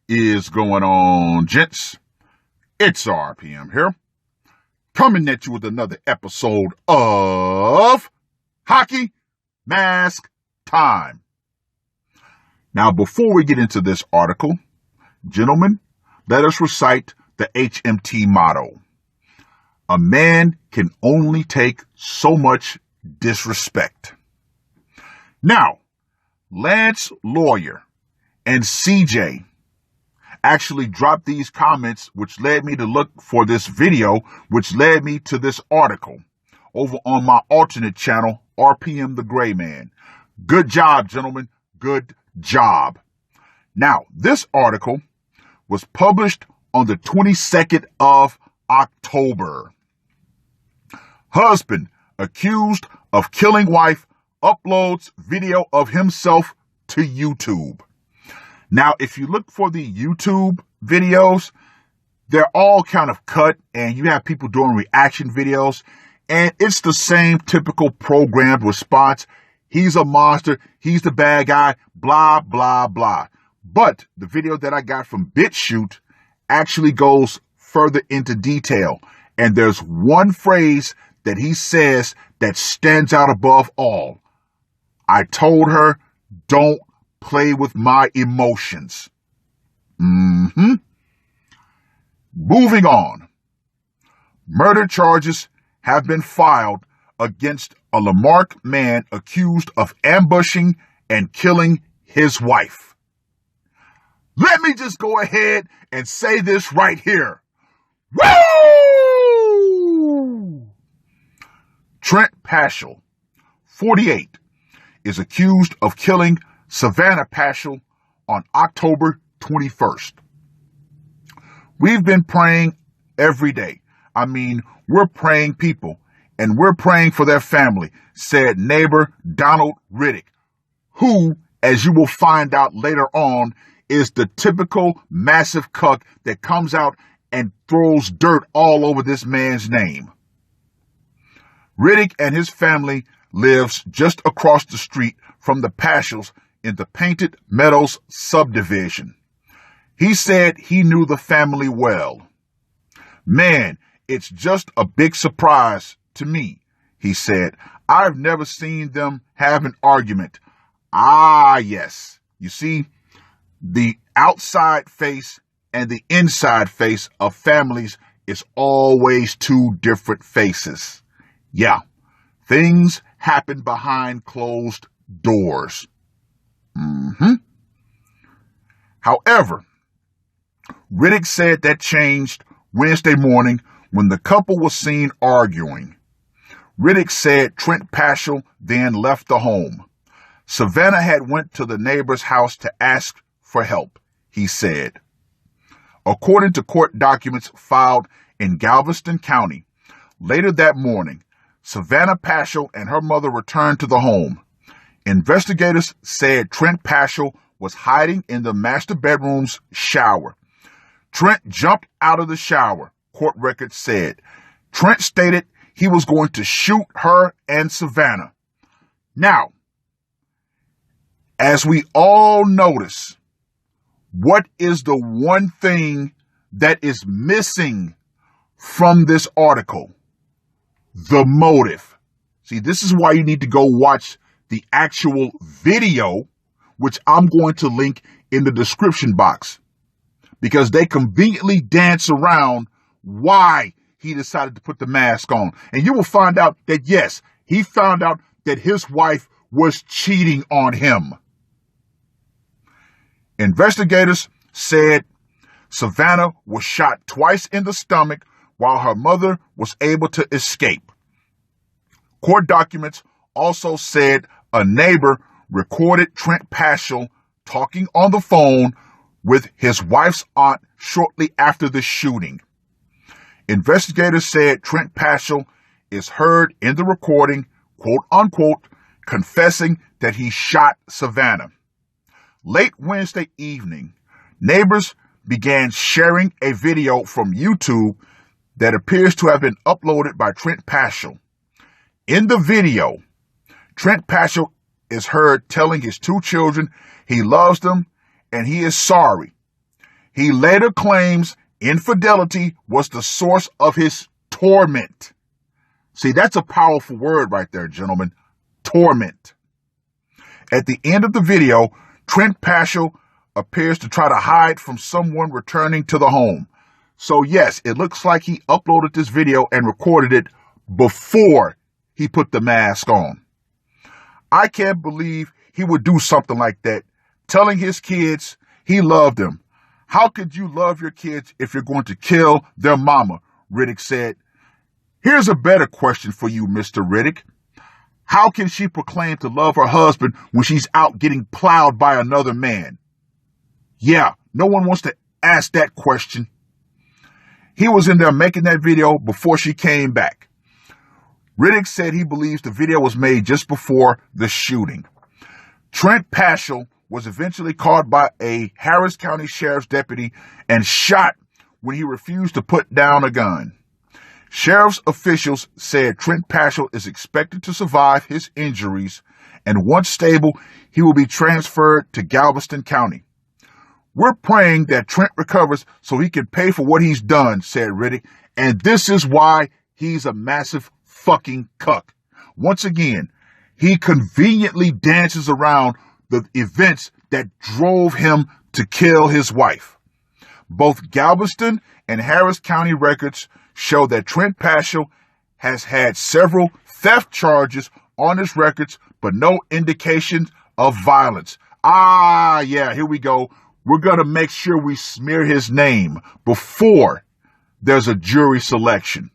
Is going on, gents? It's RPM here, coming at you with another episode of Hockey Mask Time. Now, before we get into this article, gentlemen, let us recite the HMT motto. A man can only take so much disrespect. Now, Lance Lawyer and CJ actually dropped these comments, which led me to look for this video, which led me to this article over on my alternate channel, RPM the Gray Man. Good job, gentlemen. Good job. Now, this article was published on the 22nd of October. Husband accused of killing wife uploads video of himself to YouTube. Now, if you look for the YouTube videos, they're all kind of cut and you have people doing reaction videos and it's the same typical programmed response. He's a monster. He's the bad guy, blah, blah, blah. But the video that I got from BitChute actually goes further into detail. And there's one phrase that he says that stands out above all. I told her, don't play with my emotions. Moving on. Murder charges have been filed against a Lamarck man accused of ambushing and killing his wife. Let me just go ahead and say this right here. Woo! Trent Paschal, 48, is accused of killing Savannah Paschal on October 21st. We've been praying every day. I mean, we're praying people and we're praying for their family, said neighbor Donald Riddick, who, as you will find out later on, is the typical massive cuck that comes out and throws dirt all over this man's name. Riddick and his family lives just across the street from the Paschals in the Painted Meadows subdivision. He said he knew the family well. Man, it's just a big surprise to me, he said. I've never seen them have an argument. Ah, yes. You see, the outside face and the inside face of families is always two different faces. Yeah, things happen behind closed doors. However, Riddick said that changed Wednesday morning when the couple was seen arguing. Riddick said Trent Paschal then left the home. Savannah had went to the neighbor's house to ask for help, he said. According to court documents filed in Galveston County, later that morning, Savannah Paschal and her mother returned to the home. Investigators said Trent Paschal was hiding in the master bedroom's shower. Trent jumped out of the shower, court records said. Trent stated he was going to shoot her and Savannah. Now, as we all notice, what is the one thing that is missing from this article? The motive. See, this is why you need to go watch the actual video, which I'm going to link in the description box, because they conveniently dance around why he decided to put the mask on. And you will find out that, yes, he found out that his wife was cheating on him. Investigators said Savannah was shot twice in the stomach while her mother was able to escape. Court documents also said a neighbor recorded Trent Paschal talking on the phone with his wife's aunt shortly after the shooting. Investigators said Trent Paschal is heard in the recording, quote unquote, confessing that he shot Savannah. Late Wednesday evening, neighbors began sharing a video from YouTube that appears to have been uploaded by Trent Paschal. In the video, Trent Paschal is heard telling his two children he loves them and he is sorry. He later claims infidelity was the source of his torment. See, that's a powerful word right there, gentlemen. Torment. At the end of the video, Trent Paschal appears to try to hide from someone returning to the home. So yes, it looks like he uploaded this video and recorded it before he put the mask on. I can't believe he would do something like that, telling his kids he loved them. How could you love your kids if you're going to kill their mama? Riddick said. Here's a better question for you, Mr. Riddick. How can she proclaim to love her husband when she's out getting plowed by another man? Yeah, no one wants to ask that question. He was in there making that video before she came back. Riddick said he believes the video was made just before the shooting. Trent Paschal was eventually caught by a Harris County Sheriff's deputy and shot when he refused to put down a gun. Sheriff's officials said Trent Paschal is expected to survive his injuries, and once stable, he will be transferred to Galveston County. We're praying that Trent recovers so he can pay for what he's done, said Riddick, and this is why he's a massive fucking cuck. Once again, he conveniently dances around the events that drove him to kill his wife. Both Galveston and Harris County records show that Trent Paschal has had several theft charges on his records, but no indication of violence. Yeah, here we go. We're going to make sure we smear his name before there's a jury selection.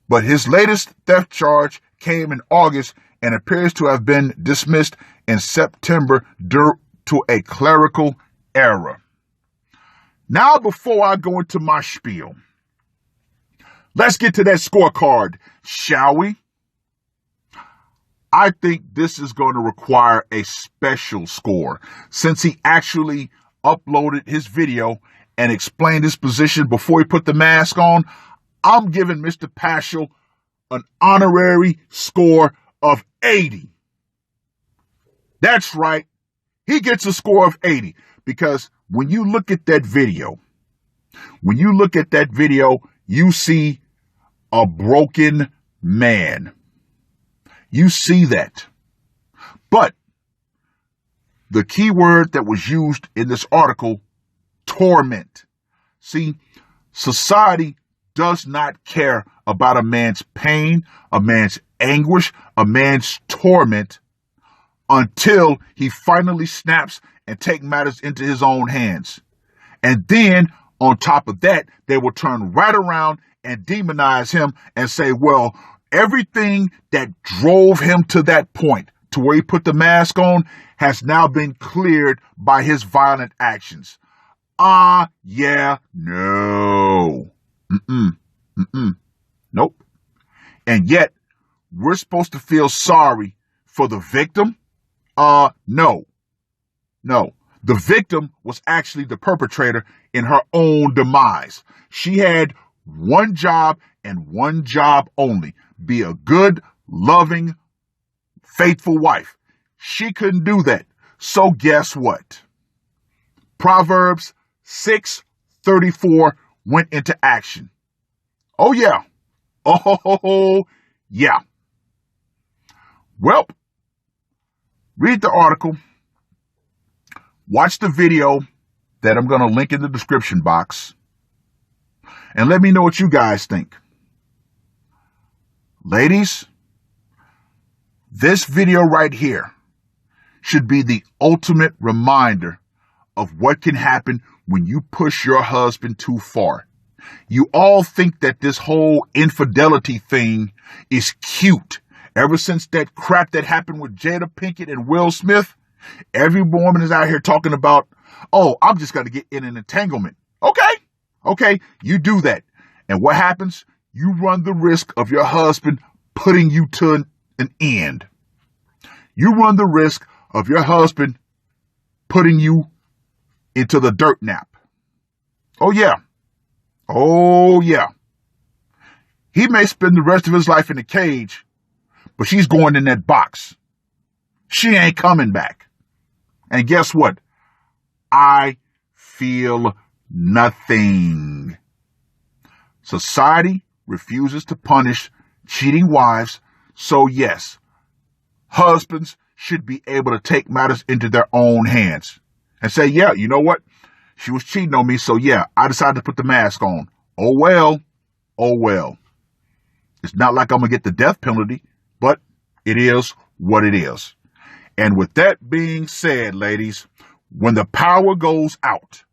But his latest theft charge came in August and appears to have been dismissed in September due to a clerical error. Now, before I go into my spiel, let's get to that scorecard, shall we? I think this is going to require a special score since he actually uploaded his video and explained his position before he put the mask on. I'm giving Mr. Paschal an honorary score of 80. That's right. He gets a score of 80 because when you look at that video, you see a broken man. You see that. But the key word that was used in this article, torment. See, society does not care about a man's pain, a man's anguish, a man's torment until he finally snaps and takes matters into his own hands. And then on top of that, they will turn right around and demonize him and say, well, everything that drove him to that point, to where he put the mask on, has now been cleared by his violent actions. Yeah, no. Nope. And yet, we're supposed to feel sorry for the victim? No. The victim was actually the perpetrator in her own demise. She had one job and one job only: be a good, loving, faithful wife. She couldn't do that. So guess what? Proverbs 6:34 went into action. Oh yeah. Oh yeah. Well, read the article. Watch the video that I'm going to link in the description box. And let me know what you guys think. Ladies, this video right here should be the ultimate reminder of what can happen when you push your husband too far. You all think that this whole infidelity thing is cute. Ever since that crap that happened with Jada Pinkett and Will Smith, every woman is out here talking about, oh, I'm just going to get in an entanglement. Okay, you do that. And what happens? You run the risk of your husband putting you to an end. You run the risk of your husband putting you into the dirt nap. Oh yeah. He may spend the rest of his life in a cage, but she's going in that box. She ain't coming back. And guess what? I feel nothing. Society refuses to punish cheating wives, so yes, husbands should be able to take matters into their own hands and say, yeah, you know what? She was cheating on me, so yeah, I decided to put the mask on. Oh well, oh well. It's not like I'm going to get the death penalty, but it is what it is. And with that being said, ladies, when the power goes out,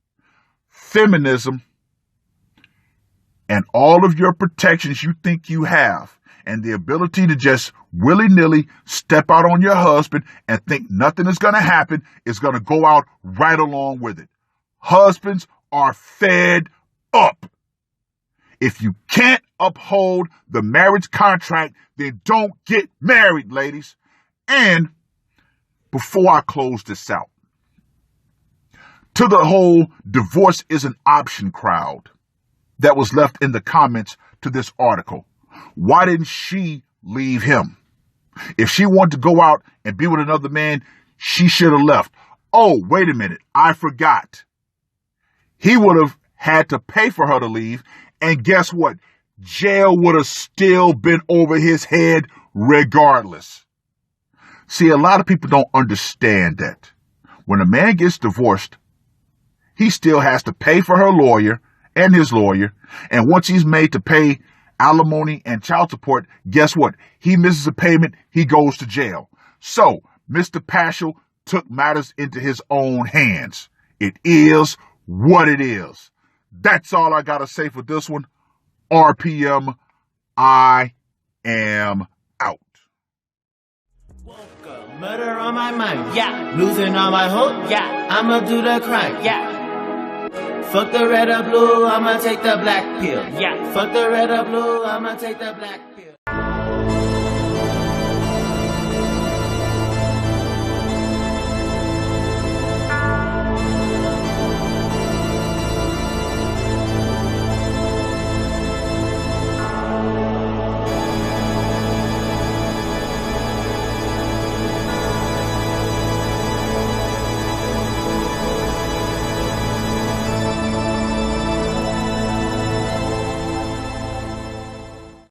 feminism and all of your protections you think you have, and the ability to just willy-nilly step out on your husband and think nothing is going to happen is going to go out right along with it. Husbands are fed up. If you can't uphold the marriage contract, then don't get married, ladies. And before I close this out, to the whole divorce is an option crowd that was left in the comments to this article, why didn't she leave him? If she wanted to go out and be with another man, she should have left. Oh, wait a minute. I forgot. He would have had to pay for her to leave. And guess what? Jail would have still been over his head regardless. See, a lot of people don't understand that. When a man gets divorced, he still has to pay for her lawyer and his lawyer. And once he's made to pay alimony and child support, guess what? He misses a payment, he goes to jail. So, Mr. Paschal took matters into his own hands. It is what it is. That's all I gotta say for this one. RPM, I am out. Woke up, murder on my mind, yeah. Losing all my hope, yeah. I'ma do the crime, yeah. Fuck the red or blue, I'ma take the black pill, yeah. Fuck the red or blue, I'ma take the black